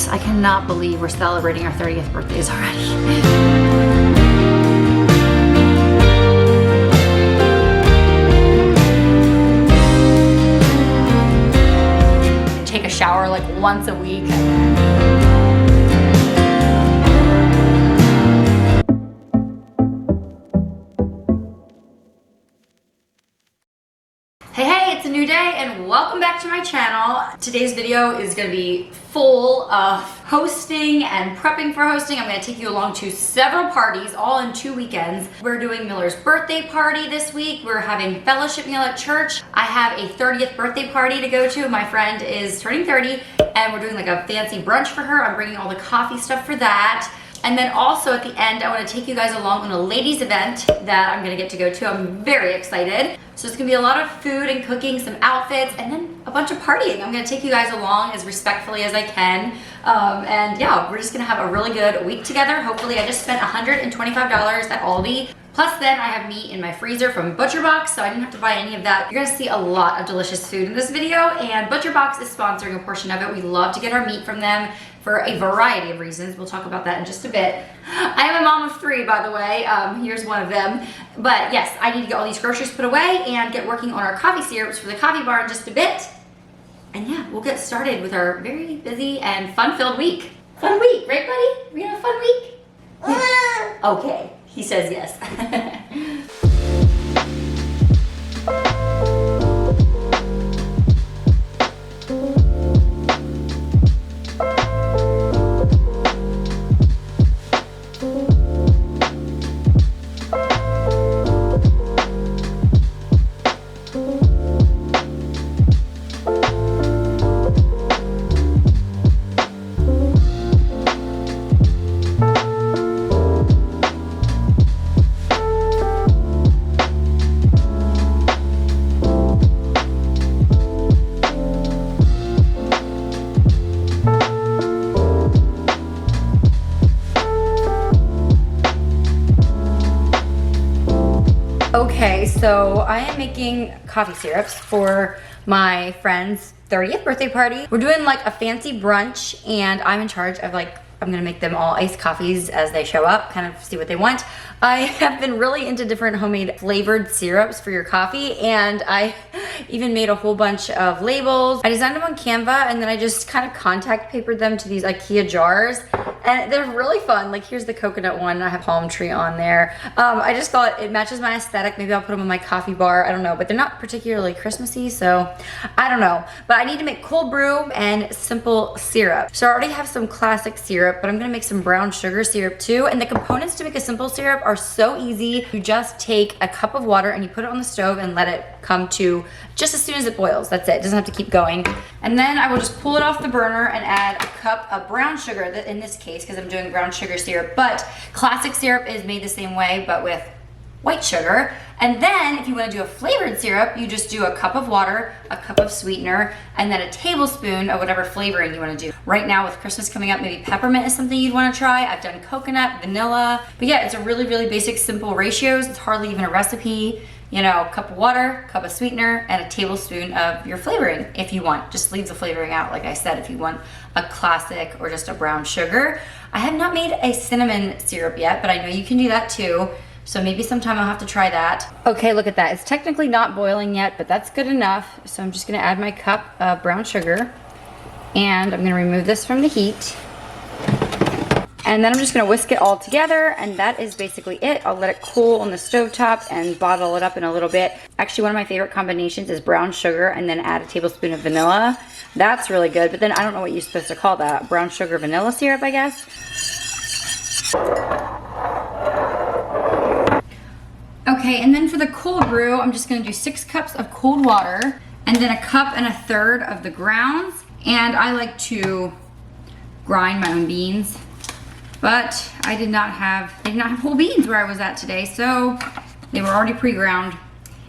guys, I cannot believe we're celebrating our 30th birthdays already. Take a shower like once a week. Hey, it's a new day and welcome back to my channel. Today's video is gonna be full of hosting and prepping for hosting. I'm gonna take you along to several parties, all in 2 weekends. We're doing Miller's birthday party this week. We're having fellowship meal at church. I have a 30th birthday party to go to. My friend is turning 30 and we're doing like a fancy brunch for her. I'm bringing all the coffee stuff for that. And then also at the end, I want to take you guys along on a ladies event that I'm going to get to go to. I'm very excited. So it's going to be a lot of food and cooking, some outfits, and then a bunch of partying. I'm going to take you guys along as respectfully as I can. And yeah, we're just going to have a really good week together. Hopefully, I just spent $125 at Aldi. Plus then I have meat in my freezer from ButcherBox, so I didn't have to buy any of that. You're gonna see a lot of delicious food in this video, and ButcherBox is sponsoring a portion of it. We love to get our meat from them for a variety of reasons. We'll talk about that in just a bit. I am a mom of 3, by the way. Here's one of them. But yes, I need to get all these groceries put away and get working on our coffee syrups for the coffee bar in just a bit. And yeah, we'll get started with our very busy and fun-filled week. Fun week, right buddy? We have a fun week? Okay. He says yes. Okay, so I am making coffee syrups for my friend's 30th birthday party. We're doing like a fancy brunch and I'm in charge of like, I'm gonna make them all iced coffees as they show up, kind of see what they want. I have been really into different homemade flavored syrups for your coffee, and I even made a whole bunch of labels. I designed them on Canva and then I just kind of contact papered them to these IKEA jars. And they're really fun. Like here's the coconut one. I have palm tree on there. I just thought it matches my aesthetic. Maybe I'll put them on my coffee bar. I don't know, but they're not particularly Christmassy, so I don't know. But I need to make cold brew and simple syrup. So I already have some classic syrup, but I'm gonna make some brown sugar syrup too. And the components to make a simple syrup are so easy. You just take a cup of water and you put it on the stove and let it come to just as soon as it boils. That's it. It doesn't have to keep going. And then I will just pull it off the burner and add a cup of brown sugar, in this case, because I'm doing brown sugar syrup. But classic syrup is made the same way, but with white sugar. And then if you want to do a flavored syrup, you just do a cup of water, a cup of sweetener, and then a tablespoon of whatever flavoring you want to do. Right now with Christmas coming up, maybe peppermint is something you'd want to try. I've done coconut, vanilla. But yeah, it's a really, really basic, simple ratios. It's hardly even a recipe. You know, a cup of water, cup of sweetener, and a tablespoon of your flavoring if you want. Just leave the flavoring out, like I said, if you want a classic or just a brown sugar. I have not made a cinnamon syrup yet, but I know you can do that too. So maybe sometime I'll have to try that. Okay, look at that. It's technically not boiling yet, but that's good enough. So I'm just gonna add my cup of brown sugar and I'm gonna remove this from the heat. And then I'm just gonna whisk it all together, and that is basically it. I'll let it cool on the stovetop and bottle it up in a little bit. Actually, one of my favorite combinations is brown sugar and then add a tablespoon of vanilla. That's really good, but then I don't know what you're supposed to call that. Brown sugar vanilla syrup, I guess. Okay, and then for the cold brew, I'm just gonna do 6 cups of cold water and then a cup and a third of the grounds. And I like to grind my own beans. But I did not have whole beans where I was at today, so they were already pre-ground.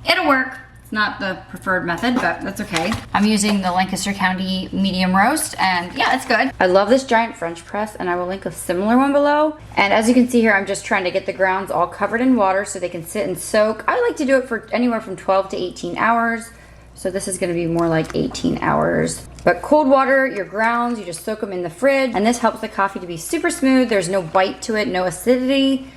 It'll work. It's not the preferred method, but that's okay. I'm using the Lancaster County medium roast, and yeah, it's good. I love this giant French press, and I will link a similar one below. And as you can see here, I'm just trying to get the grounds all covered in water so they can sit and soak. I like to do it for anywhere from 12 to 18 hours. So this is gonna be more like 18 hours. But cold water, your grounds, you just soak them in the fridge. And this helps the coffee to be super smooth. There's no bite to it, no acidity,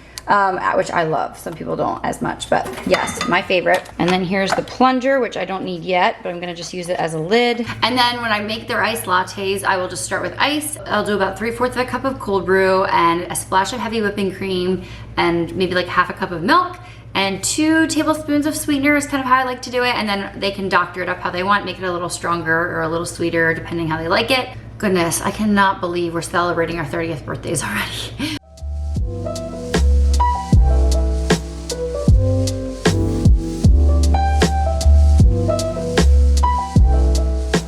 which I love. Some people don't as much, but yes, my favorite. And then here's the plunger, which I don't need yet, but I'm gonna just use it as a lid. And then when I make their iced lattes, I will just start with ice. I'll do about 3/4 of a cup of cold brew and a splash of heavy whipping cream and maybe like half a cup of milk. And 2 tablespoons of sweetener is kind of how I like to do it. And then they can doctor it up how they want, make it a little stronger or a little sweeter, depending how they like it. Goodness, I cannot believe we're celebrating our 30th birthdays already.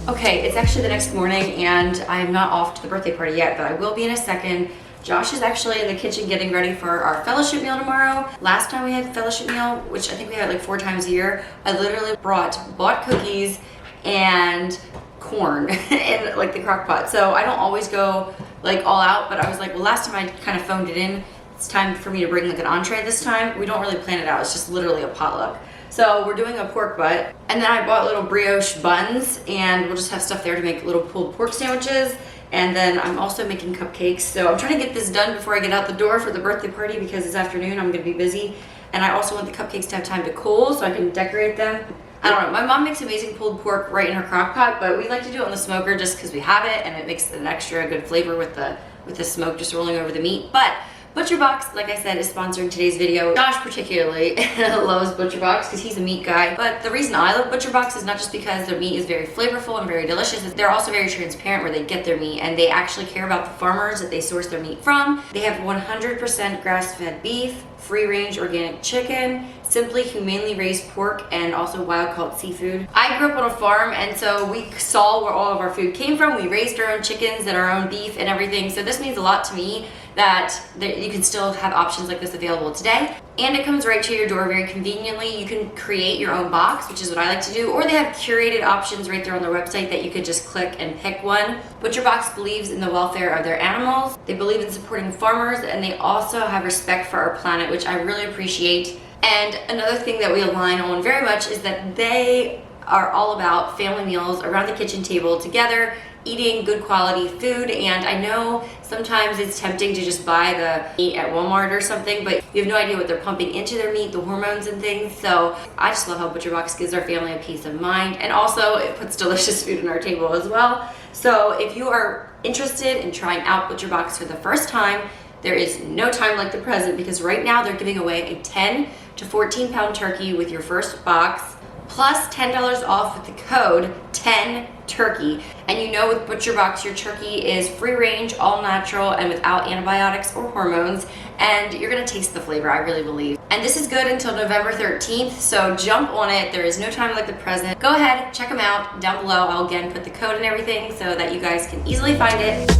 Okay, it's actually the next morning and I'm not off to the birthday party yet, but I will be in a second. Josh is actually in the kitchen getting ready for our fellowship meal tomorrow. Last time we had fellowship meal, which I think we had like 4 times a year, I literally bought cookies and corn in like the crock pot. So I don't always go like all out, but I was like, well, last time I kind of phoned it in. It's time for me to bring like an entree this time. We don't really plan it out. It's just literally a potluck. So we're doing a pork butt. And then I bought little brioche buns and we'll just have stuff there to make little pulled pork sandwiches. And then I'm also making cupcakes. So I'm trying to get this done before I get out the door for the birthday party because this afternoon I'm gonna be busy. And I also want the cupcakes to have time to cool so I can decorate them. I don't know, my mom makes amazing pulled pork right in her crock pot, but we like to do it on the smoker just because we have it and it makes an extra good flavor with the smoke just rolling over the meat. But ButcherBox, like I said, is sponsoring today's video. Josh particularly loves ButcherBox because he's a meat guy. But the reason I love ButcherBox is not just because their meat is very flavorful and very delicious. They're also very transparent where they get their meat and they actually care about the farmers that they source their meat from. They have 100% grass-fed beef, free-range organic chicken, simply humanely raised pork, and also wild-caught seafood. I grew up on a farm and so we saw where all of our food came from. We raised our own chickens and our own beef and everything. So this means a lot to me that you can still have options like this available today. And it comes right to your door very conveniently. You can create your own box, which is what I like to do, or they have curated options right there on their website that you could just click and pick one. ButcherBox believes in the welfare of their animals. They believe in supporting farmers and they also have respect for our planet, which I really appreciate. And another thing that we align on very much is that they are all about family meals around the kitchen table together, eating good quality food. And I know sometimes it's tempting to just buy the meat at Walmart or something, but you have no idea what they're pumping into their meat, the hormones and things. So I just love how ButcherBox gives our family a peace of mind, and also it puts delicious food on our table as well. So if you are interested in trying out ButcherBox for the first time, there is no time like the present because right now they're giving away a 10 to 14 pound turkey with your first box, plus $10 off with the code 10turkey. And you know with ButcherBox your turkey is free range, all natural, and without antibiotics or hormones, and you're gonna taste the flavor, I really believe. And this is good until November 13th, so jump on it. There is no time like the present. Go ahead, check them out down below. I'll again put the code and everything so that you guys can easily find it.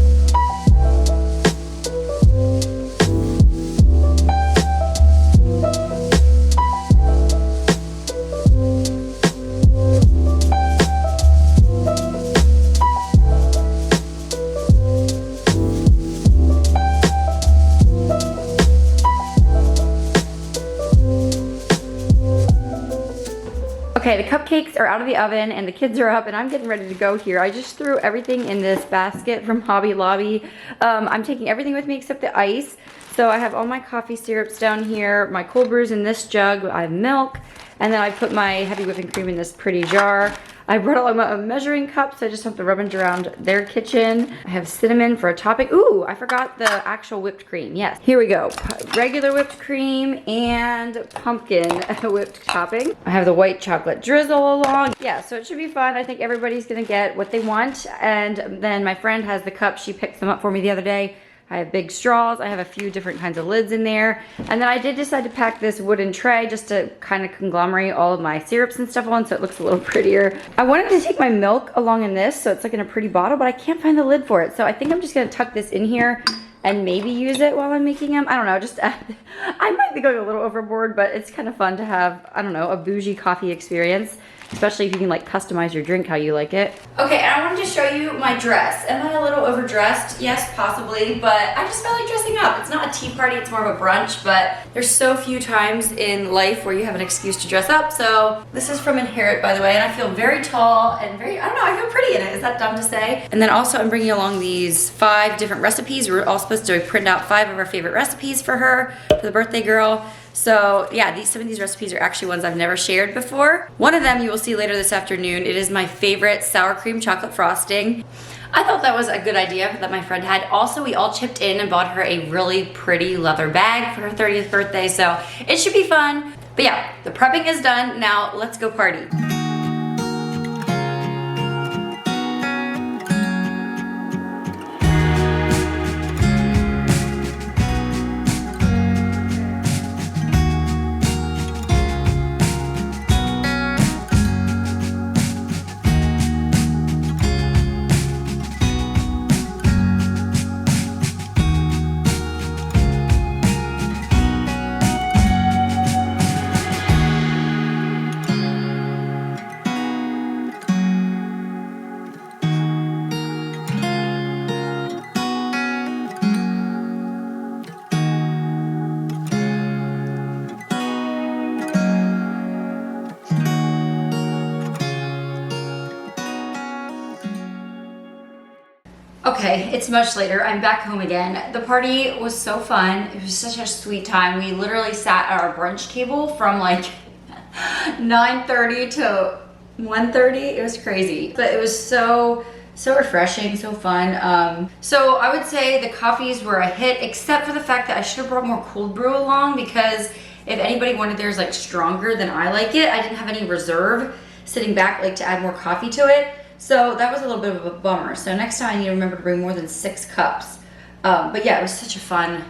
Okay, the cupcakes are out of the oven and the kids are up and I'm getting ready to go here. I just threw everything in this basket from Hobby Lobby. I'm taking everything with me except the ice. So I have all my coffee syrups down here, my cold brews in this jug, I have milk, and then I put my heavy whipping cream in this pretty jar. I brought all my measuring cups. I just have to rummage around their kitchen. I have cinnamon for a topping. Ooh, I forgot the actual whipped cream. Yes, here we go. Regular whipped cream and pumpkin whipped topping. I have the white chocolate drizzle along. Yeah, so it should be fun. I think everybody's gonna get what they want. And then my friend has the cups. She picked them up for me the other day. I have big straws. I have a few different kinds of lids in there. And then I did decide to pack this wooden tray just to kind of conglomerate all of my syrups and stuff on so it looks a little prettier. I wanted to take my milk along in this so it's like in a pretty bottle, but I can't find the lid for it. So I think I'm just gonna tuck this in here and maybe use it while I'm making them. I don't know, just I might be going a little overboard, but it's kind of fun to have, I don't know, a bougie coffee experience. especially if you can like customize your drink how you like it. Okay, and I wanted to show you my dress. Am I a little overdressed? Yes, possibly, but I just felt like dressing up. It's not a tea party, it's more of a brunch, but there's so few times in life where you have an excuse to dress up. So this is from Inherit, by the way, and I feel very tall and very, I don't know, I feel pretty in it. Is that dumb to say? And then also I'm bringing along these 5 different recipes. We're all supposed to print out 5 of our favorite recipes for her, for the birthday girl. So yeah, some of these recipes are actually ones I've never shared before. One of them you will see later this afternoon. It is my favorite sour cream chocolate frosting. I thought that was a good idea that my friend had. Also, we all chipped in and bought her a really pretty leather bag for her 30th birthday, so it should be fun. But yeah, the prepping is done. Now let's go party. Okay, it's much later. I'm back home again. The party was so fun. It was such a sweet time. We literally sat at our brunch table from like 9:30 to 1:30. It was crazy, but it was so refreshing, so fun. So I would say the coffees were a hit, except for the fact that I should have brought more cold brew along, because if anybody wanted theirs like stronger than I like it, I didn't have any reserve sitting back like to add more coffee to it. So that was a little bit of a bummer. So next time I need to remember to bring more than 6 cups. But yeah, it was such a fun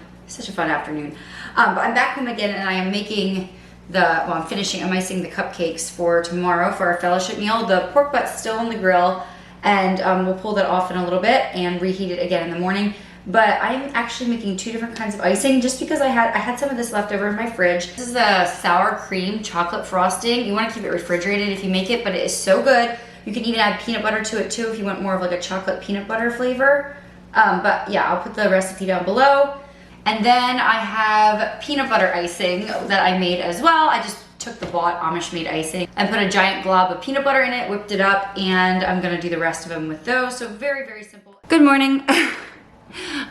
afternoon. But I'm back home again, and I am making I'm icing the cupcakes for tomorrow for our fellowship meal. The pork butt's still on the grill, and we'll pull that off in a little bit and reheat it again in the morning. But I'm actually making 2 different kinds of icing just because I had some of this left over in my fridge. This is a sour cream chocolate frosting. You want to keep it refrigerated if you make it, but it is so good. You can even add peanut butter to it too if you want more of like a chocolate peanut butter flavor. But yeah, I'll put the recipe down below. And then I have peanut butter icing that I made as well. I just took the bought Amish made icing and put a giant glob of peanut butter in it, whipped it up, and I'm gonna do the rest of them with those. So very, very simple. Good morning.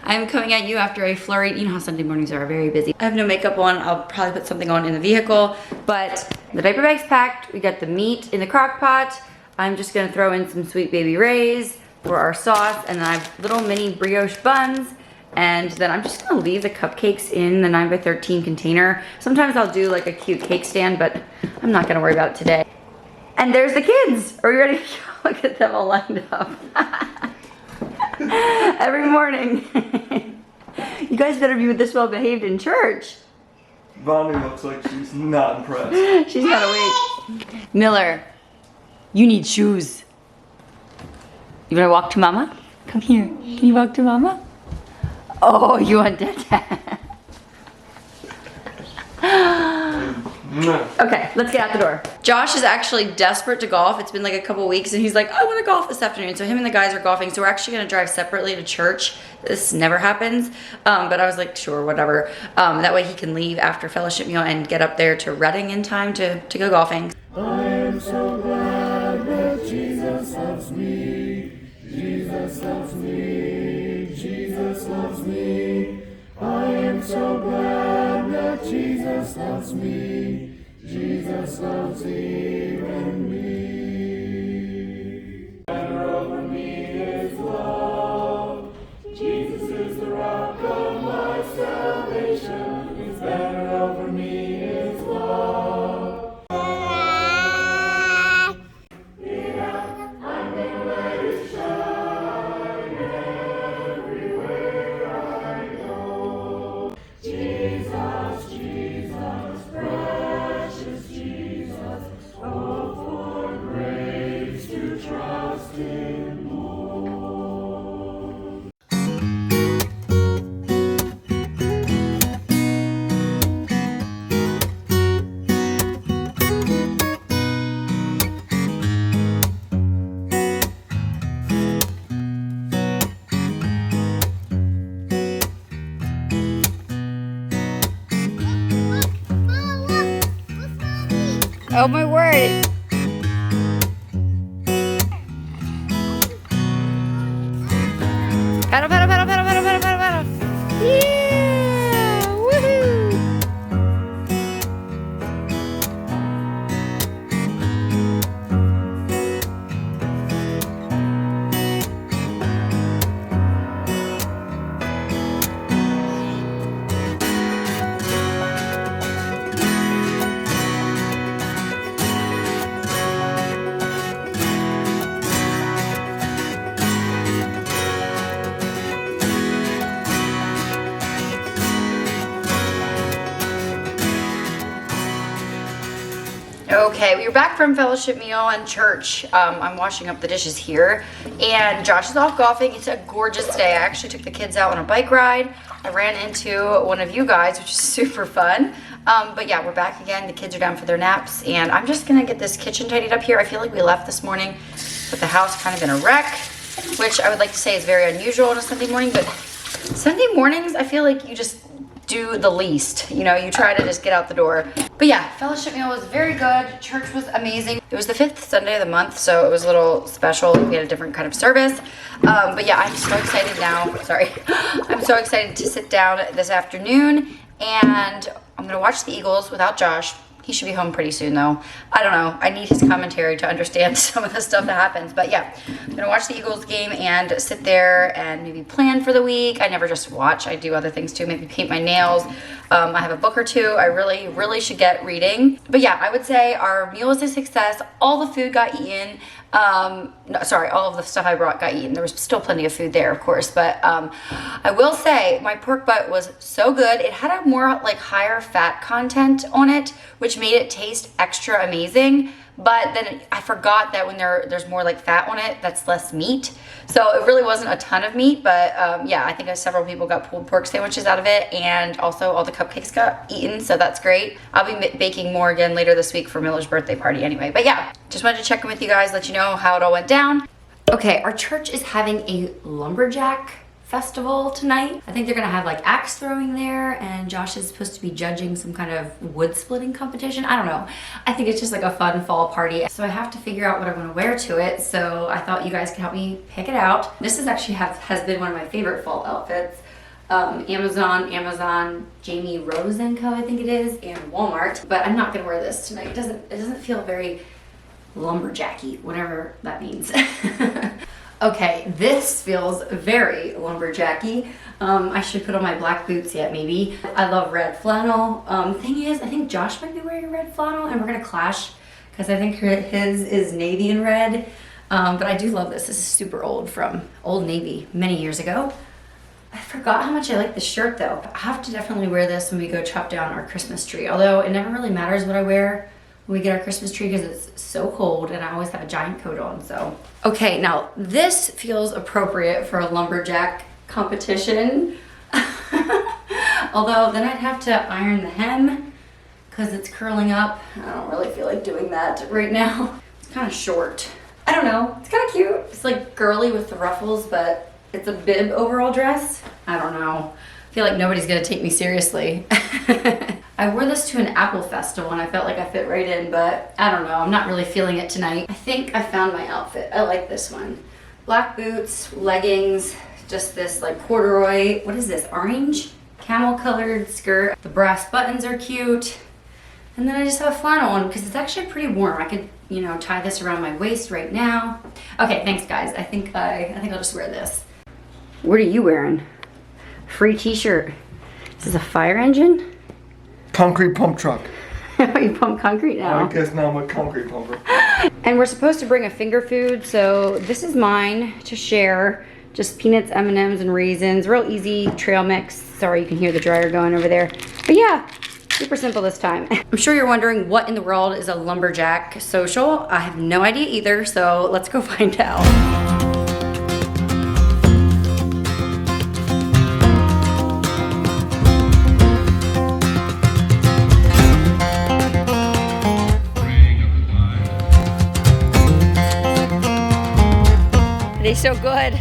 I'm coming at you after a flurry. You know how Sunday mornings are very busy. I have no makeup on. I'll probably put something on in the vehicle, but the diaper bag's packed. We got the meat in the crock pot. I'm just gonna throw in some Sweet Baby Ray's for our sauce, and then I have little mini brioche buns, and then I'm just gonna leave the cupcakes in the 9x13 container. Sometimes I'll do like a cute cake stand, but I'm not gonna worry about it today. And there's the kids. Are you ready to look at them all lined up? Every morning. You guys better be this well behaved in church. Evonnie looks like she's not impressed. She's not awake. Miller, you need shoes. You wanna walk to mama? Come here. Can you walk to mama? Oh, you want that? Okay, let's get out the door. Josh is actually desperate to golf. It's been like a couple weeks, and he's like, I want to golf this afternoon. So him and the guys are golfing. So we're actually going to drive separately to church. This never happens. But I was like, sure, whatever. That way he can leave after fellowship meal and get up there to Reading in time to go golfing. I am so glad that Jesus loves me. Jesus loves me. Jesus loves me. I am so glad that Jesus loves me. Jesus loves even me. Banner over me is love. Jesus is the rock of my salvation. His banner over me is love. Yeah, I'm gonna let it shine everywhere I go. Jesus, Jesus, precious Jesus, oh for grace. Oh my word. Paddle, paddle, paddle, paddle, paddle, paddle, paddle, paddle. Yeah! Woohoo! Okay, we were back from fellowship meal and church. I'm washing up the dishes here, and Josh is off golfing. It's a gorgeous day. I actually took the kids out on a bike ride. I ran into one of you guys, which is super fun. But yeah, we're back again. The kids are down for their naps, and I'm just gonna get this kitchen tidied up here. I feel like we left this morning with the house kind of in a wreck, which I would like to say is very unusual on a Sunday morning, but Sunday mornings, I feel like you just do the least, you know, you try to just get out the door. But yeah, fellowship meal was very good. Church was amazing. It was the 5th Sunday of the month, so it was a little special. We had a different kind of service. But yeah, I'm so excited now. Sorry. I'm so excited to sit down this afternoon, and I'm gonna watch the Eagles without Josh. He should be home pretty soon though. I don't know. I need his commentary to understand some of the stuff that happens. But yeah, I'm gonna watch the Eagles game and sit there and maybe plan for the week. I never just watch. I do other things too. Maybe paint my nails. I have a book or two. I really should get reading. But yeah, I would say our meal was a success. All the food got eaten. No, sorry, all of the stuff I brought got eaten. There was still plenty of food there, of course, but I will say my pork butt was so good. It had a more like higher fat content on it, which made it taste extra amazing. But then I forgot that when there's more like fat on it, that's less meat. So it really wasn't a ton of meat, but yeah, I think several people got pulled pork sandwiches out of it, and also all the cupcakes got eaten, so that's great. I'll be baking more again later this week for Miller's birthday party anyway. But yeah, just wanted to check in with you guys, let you know how it all went down. Okay, our church is having a Lumberjack festival tonight. I think they're gonna have like axe throwing there, and Josh is supposed to be judging some kind of wood splitting competition. I don't know. I think it's just like a fun fall party. So I have to figure out what I want to wear to it. So I thought you guys could help me pick it out. This is actually has been one of my favorite fall outfits. Amazon, Jamie Rose & Co. I think it is, and Walmart. But I'm not gonna wear this tonight. It doesn't feel very lumberjacky, whatever that means. Okay, this feels very lumberjacky. I should put on my black boots yet, maybe. I love red flannel. Thing is, I think Josh might be wearing a red flannel, and we're gonna clash because I think his is navy and red. But I do love this. This is super old, from Old Navy many years ago. I forgot how much I like this shirt though. I have to definitely wear this when we go chop down our Christmas tree. Although it never really matters what I wear when we get our Christmas tree because it's so cold and I always have a giant coat on, so. Okay, now this feels appropriate for a lumberjack competition. Although then I'd have to iron the hem because it's curling up. I don't really feel like doing that right now. It's kind of short. I don't know, it's kind of cute. It's like girly with the ruffles, but it's a bib overall dress. I don't know. I feel like nobody's gonna take me seriously. I wore this to an Apple festival and I felt like I fit right in, but I don't know, I'm not really feeling it tonight. I think I found my outfit. I like this one. Black boots, leggings, just this like corduroy, what is this, orange? Camel colored skirt. The brass buttons are cute. And then I just have a flannel on because it's actually pretty warm. I could, you know, tie this around my waist right now. Okay, thanks guys. I think I'll just wear this. What are you wearing? Free t-shirt. Is this a fire engine? Concrete pump truck. You pump concrete now. I guess now I'm a concrete pumper. And we're supposed to bring a finger food, so this is mine to share. Just peanuts, M&Ms, and raisins. Real easy trail mix. Sorry, you can hear the dryer going over there. But yeah, super simple this time. I'm sure you're wondering what in the world is a lumberjack social. I have no idea either, so let's go find out. They're so good.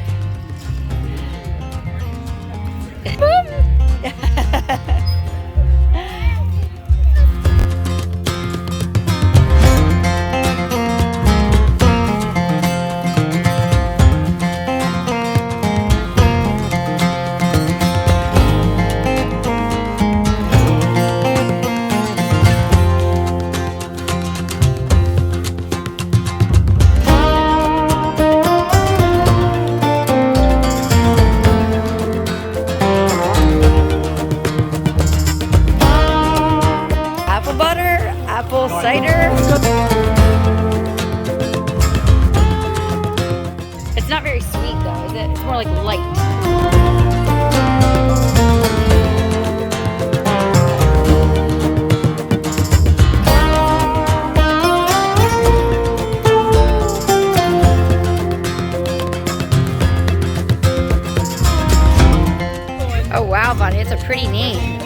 cider. It's not very sweet though, is it? It's more like light. Oh wow, Bonnie, it's a pretty name.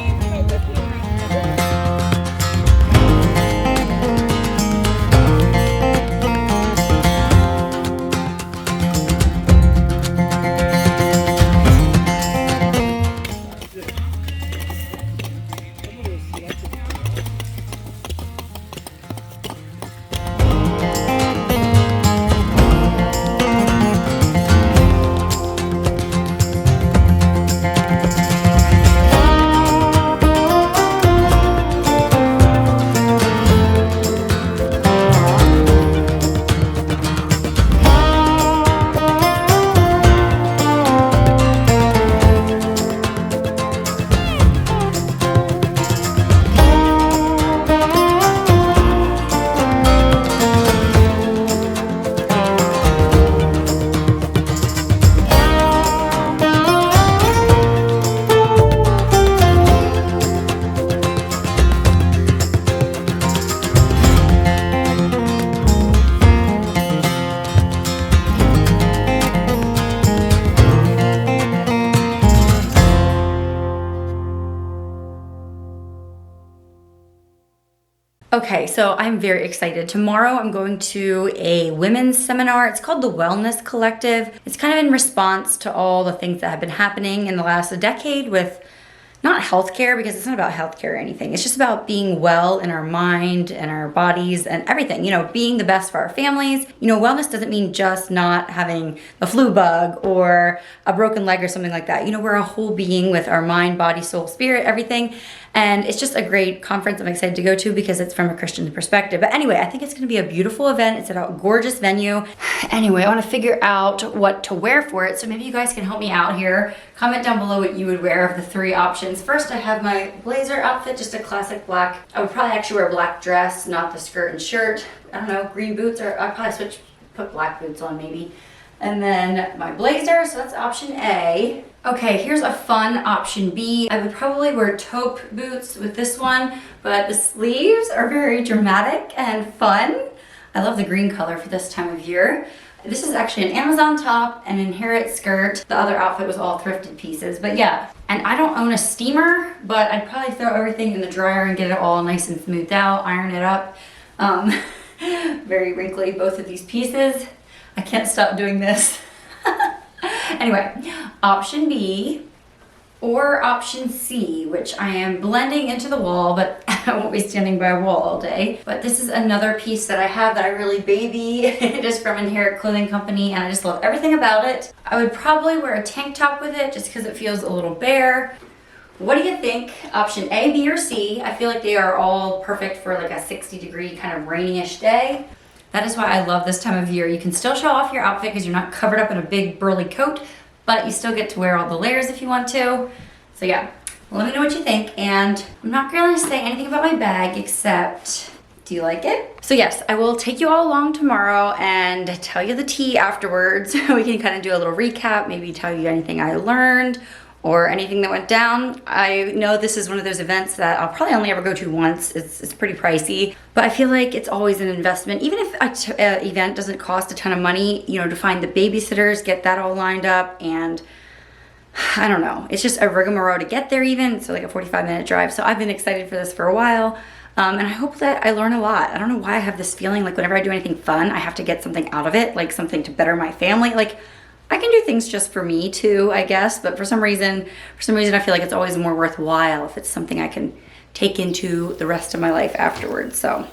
Okay, so I'm very excited. Tomorrow I'm going to a women's seminar. It's called the Wellness Collective. It's kind of in response to all the things that have been happening in the last decade with not healthcare, because it's not about healthcare or anything. It's just about being well in our mind and our bodies and everything, you know, being the best for our families. You know, wellness doesn't mean just not having a flu bug or a broken leg or something like that. You know, we're a whole being with our mind, body, soul, spirit, everything. And it's just a great conference I'm excited to go to because it's from a Christian perspective. But anyway, I think it's gonna be a beautiful event. It's at a gorgeous venue. Anyway, I wanna figure out what to wear for it. So maybe you guys can help me out here. Comment down below what you would wear of the 3 options. First, I have my blazer outfit, just a classic black. I would probably actually wear a black dress, not the skirt and shirt. I don't know, green boots, or I'd probably put black boots on maybe. And then my blazer, so that's option A. Okay, here's a fun option B. I would probably wear taupe boots with this one, but the sleeves are very dramatic and fun. I love the green color for this time of year. This is actually an Amazon top and an inherit skirt. The other outfit was all thrifted pieces, but yeah. And I don't own a steamer, but I'd probably throw everything in the dryer and get it all nice and smoothed out, iron it up. Very wrinkly, both of these pieces. I can't stop doing this. Anyway, option B or option C, which I am blending into the wall, but I won't be standing by a wall all day. But this is another piece that I have that I really baby. It is from Inherit Clothing Company and I just love everything about it. I would probably wear a tank top with it just because it feels a little bare. What do you think? Option A, B, or C? I feel like they are all perfect for like a 60-degree kind of rainy-ish day. That is why I love this time of year. You can still show off your outfit because you're not covered up in a big burly coat, but you still get to wear all the layers if you want to. So yeah, let me know what you think. And I'm not going to say anything about my bag except, do you like it? So yes, I will take you all along tomorrow and tell you the tea afterwards. We can kind of do a little recap, maybe tell you anything I learned or anything that went down. I know this is one of those events that I'll probably only ever go to once. It's pretty pricey, but I feel like it's always an investment. Even if an event doesn't cost a ton of money, you know, to find the babysitters, get that all lined up, and I don't know. It's just a rigmarole to get there even. So like a 45-minute drive. So I've been excited for this for a while. And I hope that I learn a lot. I don't know why I have this feeling like whenever I do anything fun, I have to get something out of it, like something to better my family. Like, I can do things just for me too, I guess, but for some reason I feel like it's always more worthwhile if it's something I can take into the rest of my life afterwards, so.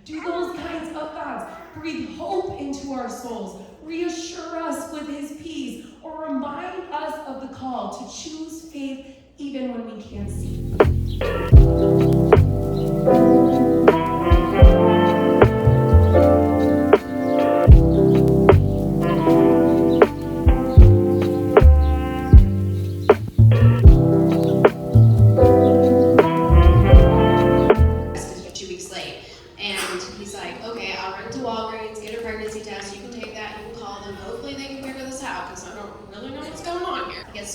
Do those kinds of thoughts. Breathe hope into our souls. reassure us with his peace, or remind us of the call to choose faith even when we can't see.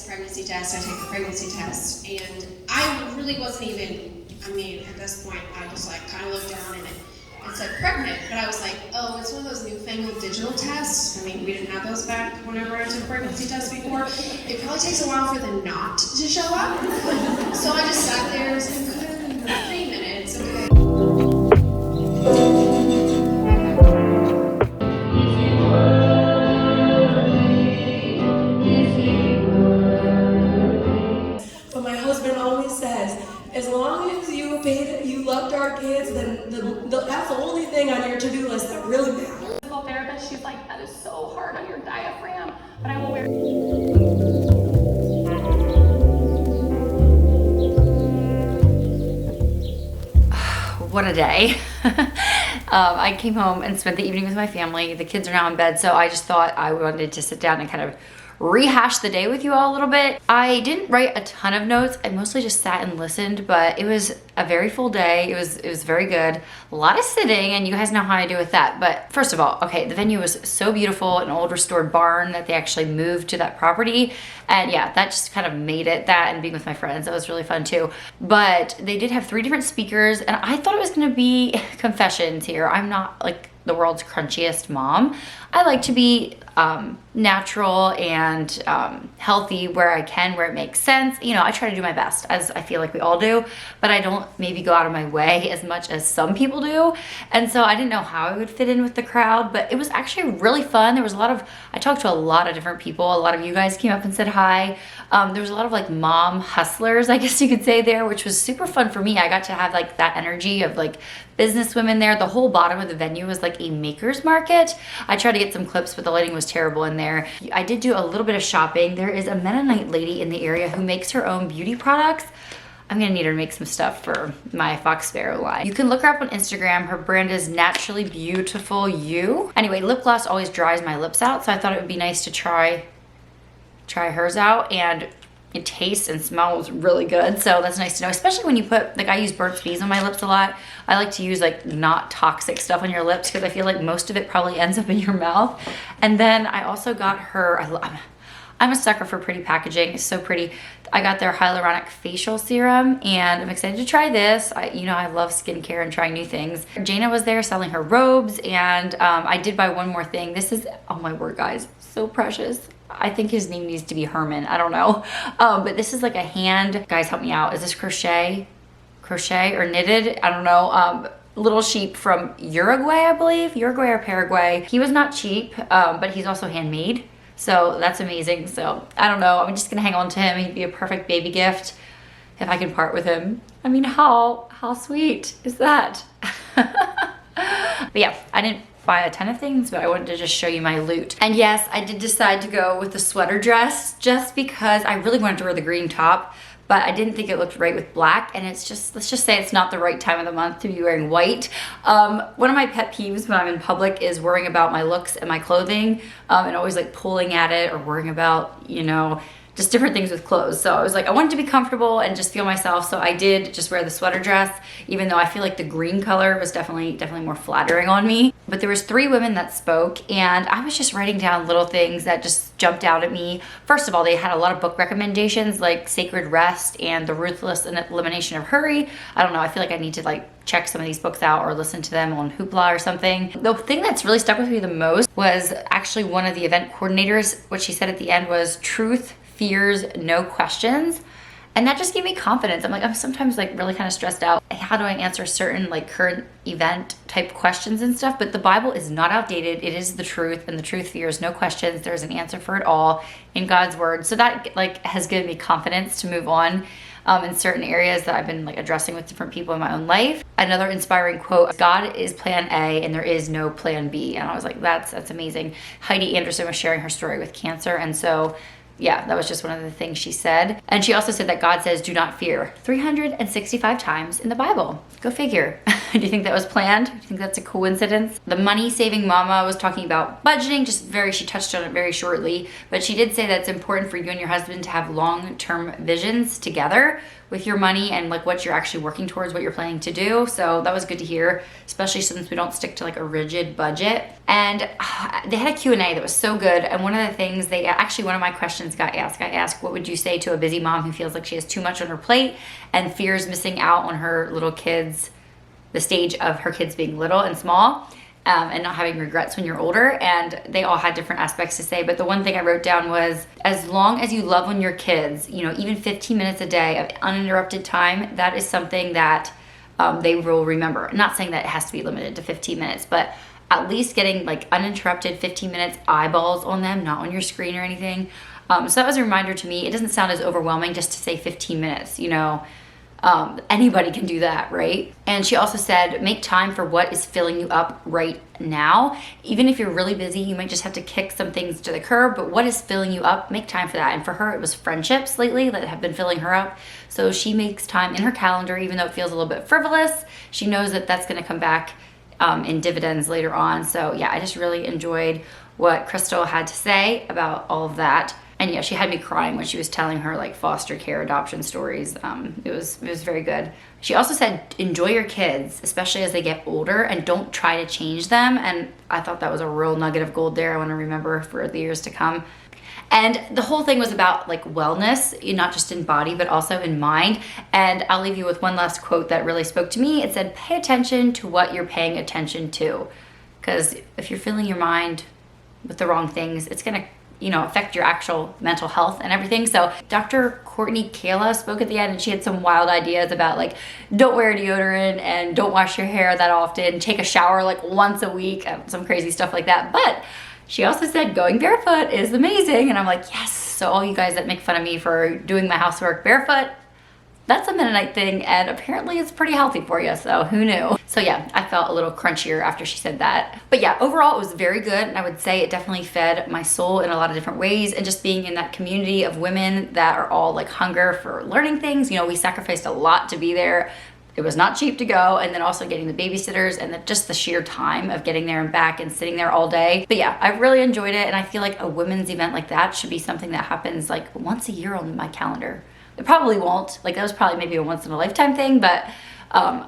Pregnancy test, I take the pregnancy test, and I really wasn't even, I mean, at this point, I just like kind of looked down and it said pregnant, but I was like, oh, it's one of those newfangled digital tests. I mean, we didn't have those back whenever I took pregnancy tests before. It probably takes a while for them not to show up. So I just sat there, it was like, 3 minutes, okay. As long as you loved our kids, then that's the only thing on your to-do list that really matters. The physical therapist, she's like, that is so hard on your diaphragm, but I will wear. What a day. I came home and spent the evening with my family. The kids are now in bed, so I just thought I wanted to sit down and kind of rehash the day with you all a little bit. I didn't write a ton of notes. I mostly just sat and listened, but it was a very full day. It was very good. A lot of sitting, and you guys know how I do with that. But first of all, okay, the venue was so beautiful, an old restored barn that they actually moved to that property. And yeah, that just kind of made it that, and being with my friends, that was really fun too. But they did have 3 different speakers, and I thought it was gonna be confessions here. I'm not like the world's crunchiest mom. I like to be natural and healthy where I can, where it makes sense. You know, I try to do my best, as I feel like we all do, but I don't maybe go out of my way as much as some people do. And so I didn't know how I would fit in with the crowd, but it was actually really fun. There was I talked to a lot of different people. A lot of you guys came up and said hi. There was a lot of like mom hustlers, I guess you could say there, which was super fun for me. I got to have like that energy of like business women there. The whole bottom of the venue was like a maker's market. I tried to get some clips, but the lighting was terrible in there. I did do a little bit of shopping. There is a Mennonite lady in the area who makes her own beauty products. I'm gonna need her to make some stuff for my Fox Sparrow line. You can look her up on Instagram. Her brand is Naturally Beautiful You. Anyway, lip gloss always dries my lips out, so I thought it would be nice to try hers out, and it tastes and smells really good, so that's nice to know, especially when you put, like I use Burt's Bees on my lips a lot. I like to use like not toxic stuff on your lips because I feel like most of it probably ends up in your mouth. And then I also got her, I'm a sucker for pretty packaging. It's so pretty. I got their hyaluronic facial serum, and I'm excited to try this. You know, I love skincare and trying new things. Jana was there selling her robes, and I did buy one more thing. This is, oh my word guys, so precious. I think his name needs to be Herman. I don't know. But this is like a hand, guys help me out. Is this crochet or knitted? I don't know. Little sheep from Uruguay, I believe. Uruguay or Paraguay. He was not cheap, but he's also handmade. So that's amazing. So I don't know. I'm just gonna hang on to him. He'd be a perfect baby gift if I can part with him. I mean, how sweet is that? But yeah, I didn't buy a ton of things, but I wanted to just show you my loot. And yes, I did decide to go with the sweater dress just because I really wanted to wear the green top, but I didn't think it looked right with black. And it's just, let's just say it's not the right time of the month to be wearing white. One of my pet peeves when I'm in public is worrying about my looks and my clothing, and always like pulling at it or worrying about, you know, just different things with clothes. So I was like, I wanted to be comfortable and just feel myself. So I did just wear the sweater dress, even though I feel like the green color was definitely more flattering on me. But there was 3 women that spoke, and I was just writing down little things that just jumped out at me. First of all, they had a lot of book recommendations like Sacred Rest and The Ruthless Elimination of Hurry. I don't know, I feel like I need to like check some of these books out or listen to them on Hoopla or something. The thing that's really stuck with me the most was actually one of the event coordinators. What she said at the end was, truth fears no questions. And that just gave me confidence. I'm sometimes like really kind of stressed out. How do I answer certain like current event type questions and stuff? But the Bible is not outdated. It is the truth, and the truth fears no questions. There's an answer for it all in God's word. So that like has given me confidence to move on. in certain areas that I've been like addressing with different people in my own life. Another inspiring quote, God is plan A and there is no plan B. And I was like, that's amazing. Heidi Anderson was sharing her story with cancer. And so yeah, that was just one of the things she said. And she also said that God says, do not fear 365 times in the Bible. Go figure. Do you think that was planned? Do you think that's a coincidence? The money saving mama was talking about budgeting, she touched on it very shortly, but she did say that it's important for you and your husband to have long-term visions together with your money and like what you're actually working towards, what you're planning to do. So that was good to hear, especially since we don't stick to like a rigid budget. And they had a Q&A that was so good. And one of the things one of my questions got asked, I asked, what would you say to a busy mom who feels like she has too much on her plate and fears missing out on her little kids, the stage of her kids being little and small, and not having regrets when you're older? And they all had different aspects to say, but the one thing I wrote down was, as long as you love on your kids, you know, even 15 minutes a day of uninterrupted time, that is something that they will remember. I'm not saying that it has to be limited to 15 minutes, but at least getting like uninterrupted 15 minutes eyeballs on them, not on your screen or anything. So that was a reminder to me. It doesn't sound as overwhelming just to say 15 minutes, you know. Anybody can do that, right? And she also said, make time for what is filling you up right now. Even if you're really busy, you might just have to kick some things to the curb, but what is filling you up, make time for that. And for her, it was friendships lately that have been filling her up. So she makes time in her calendar, even though it feels a little bit frivolous. She knows that that's going to come back in dividends later on. So yeah, I just really enjoyed what Crystal had to say about all of that. And yeah, she had me crying when she was telling her like foster care adoption stories. It was very good. She also said, enjoy your kids, especially as they get older, and don't try to change them. And I thought that was a real nugget of gold there. I want to remember for the years to come. And the whole thing was about like wellness, not just in body, but also in mind. And I'll leave you with one last quote that really spoke to me. It said, pay attention to what you're paying attention to. Because if you're filling your mind with the wrong things, it's going to affect your actual mental health and everything. So Dr. Courtney Kayla spoke at the end, and she had some wild ideas about like, don't wear deodorant and don't wash your hair that often, take a shower like once a week, some crazy stuff like that. But she also said going barefoot is amazing. And I'm like, yes. So all you guys that make fun of me for doing my housework barefoot, that's a Mennonite thing, and apparently it's pretty healthy for you, so who knew? So yeah, I felt a little crunchier after she said that. But yeah, overall it was very good, and I would say it definitely fed my soul in a lot of different ways, and just being in that community of women that are all like hunger for learning things. We sacrificed a lot to be there. It was not cheap to go, and then also getting the babysitters and just the sheer time of getting there and back and sitting there all day. But yeah, I really enjoyed it, and I feel like a women's event like that should be something that happens like once a year on my calendar. It probably won't. Like that was probably maybe a once in a lifetime thing, but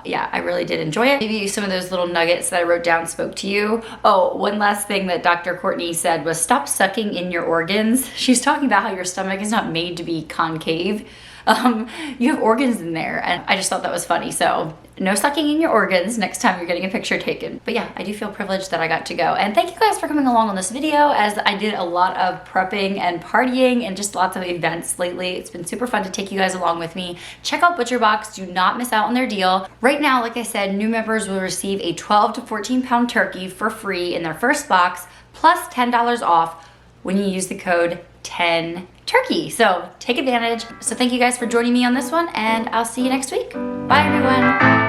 yeah, I really did enjoy it. Maybe some of those little nuggets that I wrote down spoke to you. Oh, one last thing that Dr. Courtney said was stop sucking in your organs. She's talking about how your stomach is not made to be concave. You have organs in there, and I just thought that was funny. So no sucking in your organs next time you're getting a picture taken. But yeah, I do feel privileged that I got to go. And thank you guys for coming along on this video, as I did a lot of prepping and partying and just lots of events lately. It's been super fun to take you guys along with me. Check out ButcherBox. Do not miss out on their deal. Right now, like I said, new members will receive a 12 to 14 pound turkey for free in their first box, plus $10 off when you use the code 10turkey. So take advantage. So thank you guys for joining me on this one, and I'll see you next week. Bye everyone.